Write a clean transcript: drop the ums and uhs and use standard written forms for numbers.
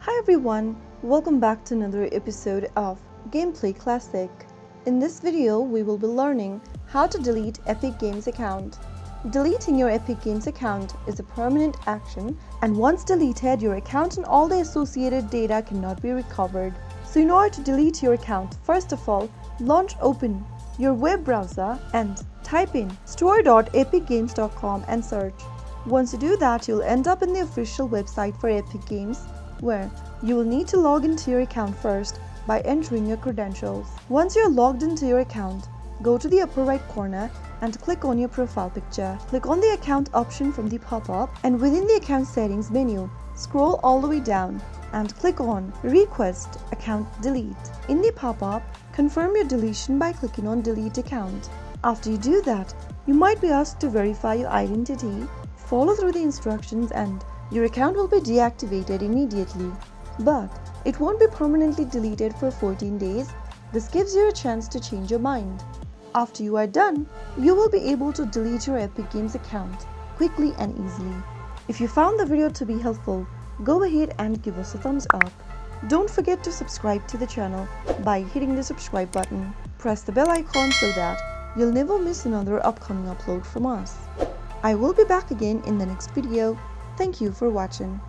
Hi everyone, welcome back to another episode of Gameplay Classic. In this video, we will be learning how to delete Epic Games account. Deleting your Epic Games account is a permanent action, and once deleted, your account and all the associated data cannot be recovered. So in order to delete your account, first of all, open your web browser and type in store.epicgames.com and search. Once you do that, you'll end up in the official website for Epic Games, where you will need to log into your account first by entering your credentials. Once you're logged into your account, go to the upper right corner and click on your profile picture. Click on the account option from the pop-up, and within the account settings menu, scroll all the way down and click on Request Account Delete. In the pop-up, confirm your deletion by clicking on Delete Account. After you do that, you might be asked to verify your identity. Follow through the instructions and your account will be deactivated immediately. But it won't be permanently deleted for 14 days. This gives you a chance to change your mind. After you are done, you will be able to delete your Epic Games account quickly and easily. If you found the video to be helpful, go ahead and give us a thumbs up. Don't forget to subscribe to the channel by hitting the subscribe button. Press the bell icon so that you'll never miss another upcoming upload from us. I will be back again in the next video. Thank you for watching.